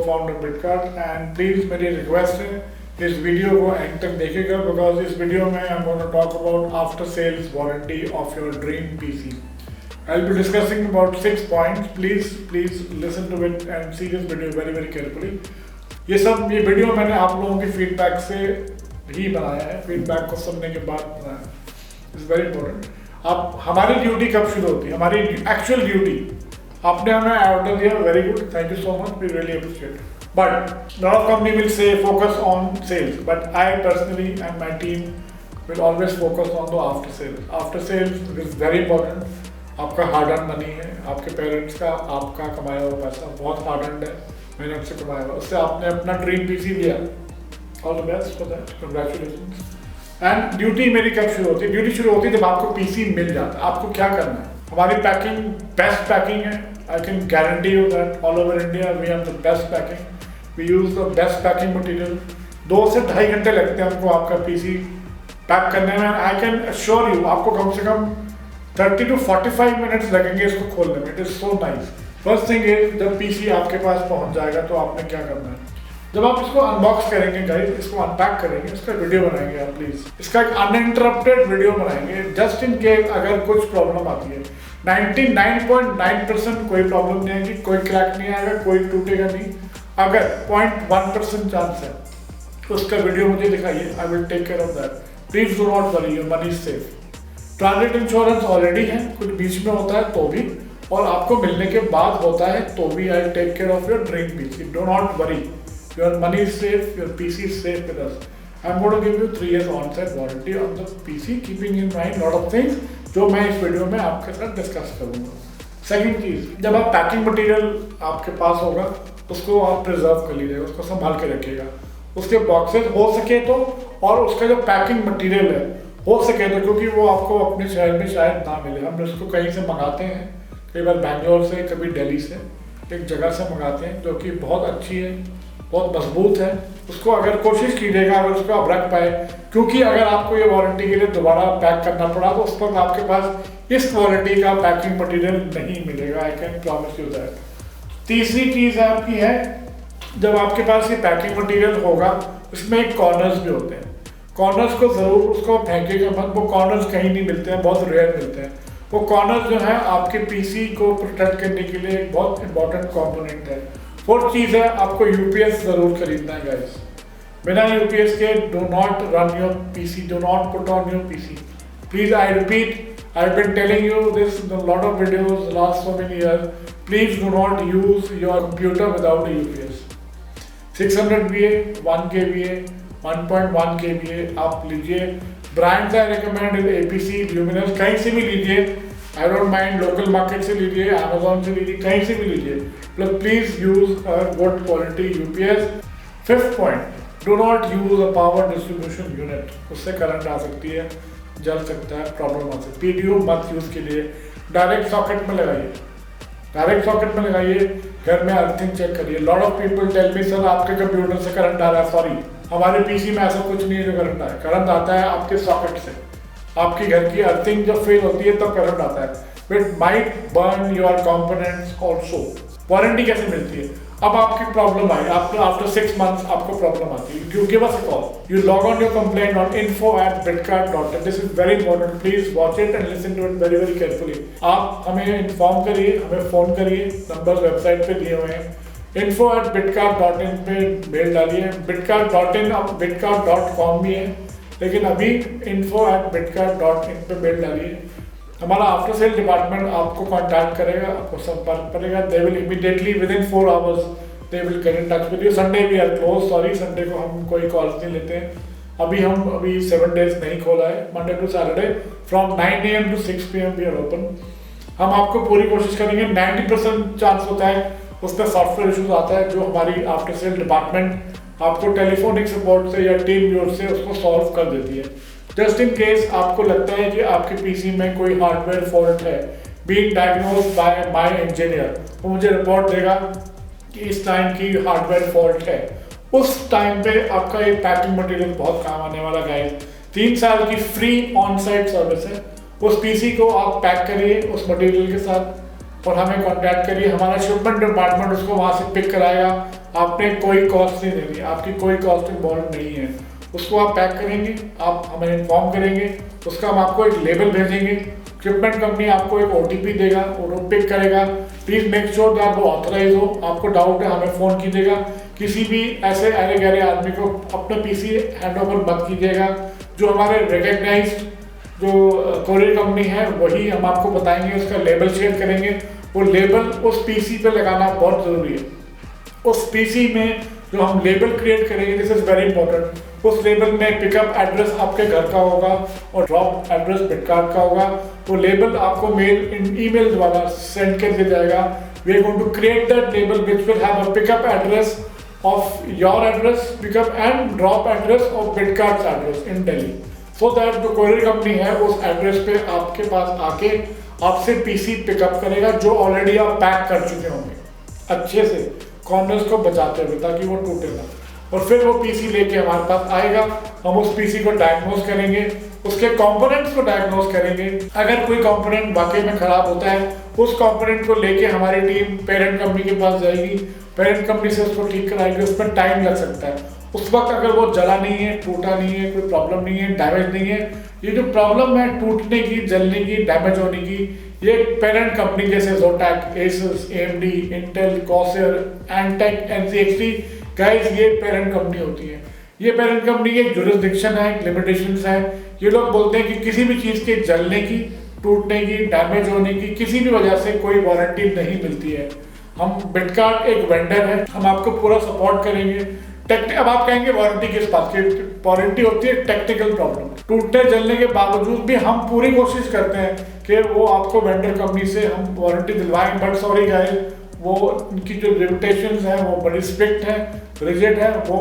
co-founder Bitcart, and please मेरी request है इस वीडियो को एंड तक देखिएगा बिकॉज इस वीडियो में I am going to talk about after sales warranty of your dream PC. I'll be discussing about 6 points. Please listen to it and see this video very carefully. ये video मैंने आप लोगों की feedback से ही बनाया है, feedback को सुनने के बाद बनाया है. It's very important. आप हमारी ड्यूटी कब शुरू होती है, हमारी एक्चुअल ड्यूटी आपने हमें ऑर्डर दिया, very good, thank you so much, we really appreciate. But lot of company will say focus on sales, but I personally and my team will always focus on the after sales. After sales is very important. आपका hard earn money है, आपके parents का आपका कमाया हुआ पैसा बहुत hard earn है, मेहनत से कमाया हुआ, उससे आपने अपना ड्रीम पीसी लिया. All the best for that, congratulations. And duty मेरी कब शुरू होती है? ड्यूटी शुरू होती है जब आपको पीसी मिल जाता है. आपको क्या करना है? हमारी पैकिंग बेस्ट पैकिंग है. I can guarantee you that all over India we have the best packing. We use the best packing material. 2 से 2.5 घंटे लगते हैं हमको आपका पीसी पैक करने में. आई कैन अश्योर यू आपको कम से कम 30 to 45 मिनट्स लगेंगे इसको खोलने में. It is so nice. First thing is जब पीसी आपके पास पहुंच जाएगा तो आपने क्या करना है, जब आप इसको अनबॉक्स करेंगे गाइस, इसको अनपैक करेंगे, इसका वीडियो बनाएंगे आप प्लीज. इसका एक अनइंटरप्टेड वीडियो बनाएंगे जस्ट इन केस अगर कुछ प्रॉब्लम आती है. 99.9% कोई प्रॉब्लम नहीं आएगी, कोई क्रैक नहीं आएगा, कोई टूटेगा नहीं. अगर 0.1% चांस है तो उसका वीडियो मुझे दिखाइए, I will take care of that. Please do not worry, your money is safe. Transit insurance already है, कुछ बीच में होता है तो भी, और आपको मिलने के बाद होता है तो भी. I take care of your dream PC. Do not worry, your money is safe, your PC is safe with us. I am going to give you 3 years onsite warranty on the PC, keeping in mind lot of things जो मैं इस video में आपके साथ discuss करूंगा. Second चीज, जब आप पैकिंग मटेरियल आपके पास होगा उसको आप प्रिजर्व कर लीजिएगा, उसको संभाल के रखिएगा. उसके बॉक्सेस हो सके तो, और उसका जो पैकिंग मटेरियल है हो सके तो, क्योंकि वो आपको अपने शहर में शायद ना मिले. हम इसको कहीं से मंगाते हैं, कई बार बैंगलोर से, कभी दिल्ली से, एक जगह से मंगाते हैं जो कि बहुत अच्छी है, बहुत मजबूत है. उसको अगर कोशिश कीजिएगा अगर उसको आप रख पाए, क्योंकि अगर आपको ये वारंटी के लिए दोबारा पैक करना पड़ा तो उस पर आपके पास इस क्वालिटी का पैकिंग मटेरियल नहीं मिलेगा. I can promise you that. तीसरी चीज़ आपकी है, जब आपके पास ये पैकिंग मटेरियल होगा उसमें एक कॉर्नर्स भी होते हैं. कॉर्नर्स को ज़रूर उसको फेंकेगा मत, वो कॉर्नर्स कहीं नहीं मिलते हैं, बहुत रेयर मिलते हैं. वो कॉर्नर्स जो है आपके पीसी को प्रोटेक्ट करने के लिए एक बहुत इंपॉर्टेंट कंपोनेंट है. फोर्थ चीज़ है, आपको यूपीएस ज़रूर खरीदना है गाइस. बिना यूपीएस के do not run your PC, do not put on your PC. Please, I repeat, I have been telling you this in lot of videos last so many years. Please do not use your computer without UPS. 600 VA, 1 kVA, 1.1 kVA आप लीजिए. Brands I recommend APC, Luminous, कहीं से भी लीजिए. I don't mind, local market से लीजिए, Amazon से लीजिए, कहीं से भी लीजिए. Please use a good quality UPS. Fifth point, dough not use a power distribution unit. उससे करंट आ सकती है, जल सकता है, प्रॉब्लम आ सकती है. पीडीयू मत यूज कीजिए, डायरेक्ट सॉकेट में लगाइए, डायरेक्ट सॉकेट में लगाइए. घर में अर्थिंग चेक करिए. Lot of people tell me sir आपके कंप्यूटर से करंट आ रहा है. सॉरी, हमारे पीसी में ऐसा कुछ नहीं है जो करंट आए. करंट आता है आपके सॉकेट से. आपकी घर की अर्थिंग जब फेल होती है तब करंट आता है. It might burn your components also. Warranty कैसे मिलती है? अब आपकी प्रॉब्लम आई, आपको आफ्टर 6 months आपको प्रॉब्लम आती है, you give us a call, you log on your complaint on info@bitcart.in. This is very important. Please watch it and listen to it very carefully. आप हमें इन्फॉर्म करिए, हमें फोन करिए, number website पे दिए हुए हैं. info@bitcart.in पे मेल डालिए. bitcart.in अब bitcart.com भी है, लेकिन अभी info@bitcart.in पे मेल डालिए. हमारा आफ्टर सेल डिपार्टमेंट आपको कांटेक्ट करेगा, आपको संपर्क करेगा. They will immediately within 4 hours they will get in touch with you. Sunday we are close, sorry, Sunday को हम कोई कॉल्स नहीं लेते हैं. अभी 7 days नहीं खोला है. Monday to Saturday from 9 AM to 6 PM we are open. हम आपको पूरी कोशिश करेंगे. 90% चांस होता है उसमें सॉफ्टवेयर इशूज आता है जो हमारी आफ्टर सेल डिपार्टमेंट आपको टेलीफोनिक सपोर्ट से या टीम व्यूअर से उसको सॉल्व कर देती है. जस्ट इन केस आपको लगता है कि आपके पीसी में कोई हार्डवेयर फॉल्ट है, being diagnosed by my engineer, वो मुझे रिपोर्ट देगा कि इस टाइम की हार्डवेयर फॉल्ट है. उस टाइम पे आपका ये पैकिंग मटेरियल बहुत काम आने वाला गाइस. 3 साल की फ्री ऑन-साइट सर्विस है. उस पीसी को आप पैक करिए उस मटेरियल के साथ और हमें कांटेक्ट करिए. हमारा शिपमेंट डिपार्टमेंट उसको वहाँ से पिक कराएगा, आपने कोई कॉस्ट नहीं देनी, आपकी कोई कॉस्ट इन्वॉल्व नहीं है। उसको आप पैक करेंगे, आप हमें इन्फॉर्म करेंगे, उसका हम आपको एक लेबल भेजेंगे, शिपमेंट कंपनी आपको एक OTP देगा, वो पिक करेगा। प्लीज मेक श्योर दैट वो ऑथराइज हो। आपको डाउट है हमें फ़ोन कीजिएगा। किसी भी ऐसे अरे गहरे आदमी को अपना PC हैंड ओवर मत कीजिएगा। जो हमारे रिकग्नाइज्ड जो कोरियर कंपनी है वही हम आपको बताएंगे, उसका लेबल शेयर करेंगे। वो लेबल उस PC पे लगाना बहुत ज़रूरी है। उस PC में जो हम लेबल क्रिएट करेंगे, दिस इज वेरी इंपॉर्टेंट, उस लेबल में पिकअप एड्रेस आपके घर का होगा और ड्रॉप एड्रेस बिटकार्ट का होगा। वो लेबल आपको ईमेल द्वारा सेंड कर दिया जाएगा। We are going to create that label which will have a pickup address of your address, pickup and drop address of Bitkart address in Delhi, so that जो courier company है उस address पे आपके पास आके आपसे PC पिकअप करेगा, जो already आप पैक कर चुके होंगे अच्छे से, कॉर्नर्स को बचाते हुए, ताकि वो टूटे ना। और फिर वो PC लेके हमारे पास आएगा, हम उस PC को डायग्नोज करेंगे, उसके कंपोनेंट्स को डायग्नोज करेंगे। अगर कोई कंपोनेंट वाकई में खराब होता है, उस कंपोनेंट को लेके हमारी टीम पेरेंट कंपनी के पास जाएगी, पेरेंट कंपनी से उसको ठीक कराएगी। उसमें टाइम लग सकता है। उस वक्त अगर वो जला नहीं है, टूटा नहीं है, कोई प्रॉब्लम नहीं है, डैमेज नहीं है, ये जो प्रॉब्लम है टूटने की, जलने की, डैमेज होने की, ये पेरेंट कंपनी जैसे Zotac, Asus, AMD, Intel, Corsair, Antec, NCXT, guys ये पेरेंट कंपनी होती है। ये पेरेंट कंपनी की एक जुरिस्डिक्शन है, लिमिटेशंस है। ये लोग बोलते हैं कि किसी भी चीज़ के जलने की, टूटने की, डैमेज होने की किसी भी वजह से कोई वारंटी नहीं मिलती है। हम बिटकार्ट एक वेंडर है, हम आपको पूरा सपोर्ट करेंगे। अब आप कहेंगे वारंटी किस बात की? वारंटी होती है टेक्निकल प्रॉब्लम। टूटने जलने के बावजूद भी हम पूरी कोशिश करते हैं कि वो आपको वेंडर कंपनी से हम वारंटी दिलवाएं। बट सॉरी गाइस, वो उनकी जो लिमिटेशंस हैं वो बड़ी स्ट्रिक्ट है, रिजिड है, वो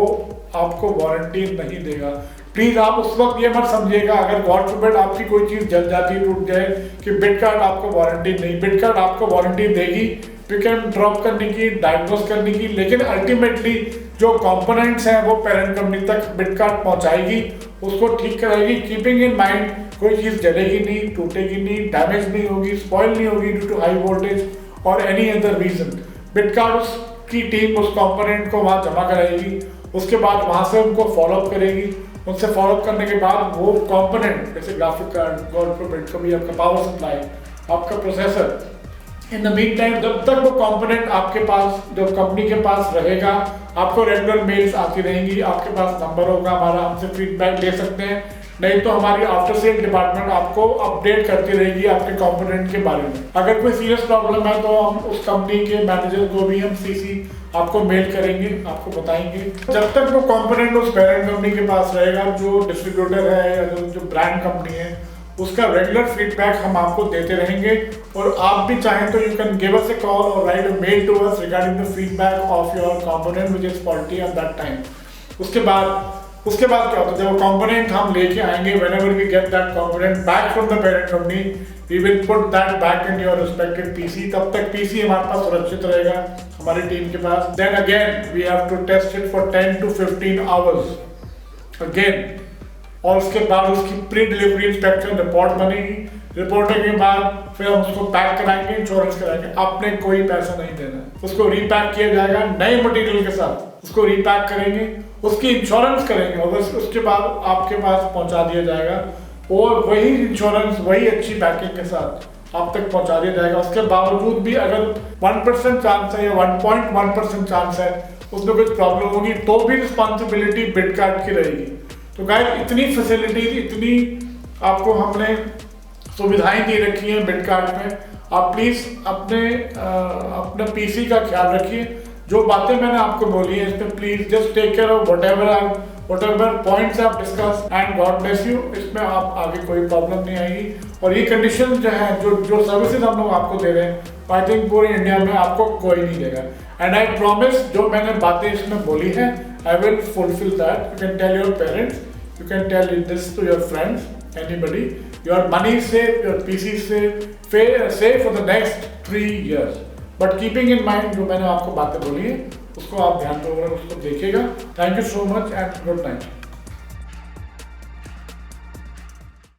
आपको वारंटी नहीं देगा। प्लीज आप उस वक्त ये मत समझिएगा अगर गॉड फॉरबिड आपकी कोई चीज जल जाती, टूट जाए, कि बिटकार्ट आपको वारंटी नहीं। बिटकार्ट आपको वारंटी देगी पिक एंड ड्रॉप करने की, डायग्नोज करने की, लेकिन अल्टीमेटली जो कंपोनेंट्स हैं वो पेरेंट कंपनी तक बिटकार्ट पहुंचाएगी, उसको ठीक कराएगी। कीपिंग इन माइंड कोई चीज जलेगी नहीं, टूटेगी नहीं, डैमेज नहीं होगी, स्पॉइल नहीं होगी ड्यू टू हाई वोल्टेज और एनी अदर रीजन। बिटकार्ट की टीम उस कंपोनेंट को वहां जमा कराएगी, उसके बाद वहां से उनको फॉलोअप करेगी। उनसे फॉलोअप करने के बाद वो कंपोनेंट जैसे ग्राफिक कार्ड, गॉड फॉरबिड कभी आपका पावर सप्लाई, आपका processor, in the mean time जब तक वो कंपोनेंट आपके पास, जो कंपनी के पास रहेगा, आपको रेगुलर मेल्स आती रहेंगी, आपके पास नंबर होगा हमारा, हमसे फीडबैक ले सकते हैं। नहीं तो हमारी आफ्टर सेल डिपार्टमेंट आपको अपडेट करती रहेगी आपके कंपोनेंट के बारे में। अगर कोई सीरियस प्रॉब्लम है तो हम उस कंपनी के मैनेजर को भी हम CC आपको मेल करेंगे, आपको बताएंगे। जब तक वो कंपोनेंट उस पेरेंट कंपनी के पास रहेगा, जो डिस्ट्रीब्यूटर है या जो ब्रांड कंपनी है, उसका रेगुलर फीडबैक हम आपको देते रहेंगे। और आप भी चाहें तो you can give us a call और write a mail to us regarding the feedback of your component which is faulty at that time. उसके बाद क्या होता है, जब वो कंपोनेंट हम लेके आएंगे, whenever we get that component back from the parent company, we will put that back in your respective PC। तब तक PC हमारे पास सुरक्षित रहेगा हमारी टीम के पास। Then again we have to test it for 10 to 15 hours again, और उसके बाद उसकी प्री डिलीवरी इंस्पेक्शन रिपोर्ट बनेगी। रिपोर्टिंग के बाद फिर हम उसको पैक कराएंगे, इंश्योरेंस कराएंगे। आपने कोई पैसा नहीं देना है। उसको रीपैक किया जाएगा नए मटेरियल के साथ, उसको रीपैक करेंगे, उसकी इंश्योरेंस करेंगे और बस उसके बाद आपके पास पहुंचा दिया जाएगा। और वही इंश्योरेंस, वही अच्छी पैकिंग के साथ आप तक पहुंचा दिया जाएगा। उसके बावजूद भी अगर 1% चांस है या 1.1% चांस है उसमें कुछ प्रॉब्लम होगी, तो भी रिस्पॉन्सिबिलिटी बिटकार्ट की रहेगी। तो गाइस, इतनी फैसिलिटीज, इतनी आपको हमने सुविधाएं दे रखी हैं बिटकार्ट में। आप प्लीज अपने PC का ख्याल रखिए। जो बातें मैंने आपको बोली है इसमें please just take care of whatever points आप discuss and God bless you. इसमें आप आगे कोई प्रॉब्लम नहीं आएगी। और ये कंडीशन जो है, जो सर्विसेज हम लोग आपको दे रहे हैं, आई थिंक पूरे इंडिया में आपको कोई नहीं देगा। एंड आई प्रॉमिस, जो मैंने बातें इसमें बोली हैं, I will fulfil that. You can tell your parents, you can tell this to your friends, anybody. Your money is safe, your PC is safe for the next 3 years. But keeping in mind जो मैंने आपको बातें बोली है, उसको आप ध्यान दो और उसको देखिएगा। Thank you so much and good night.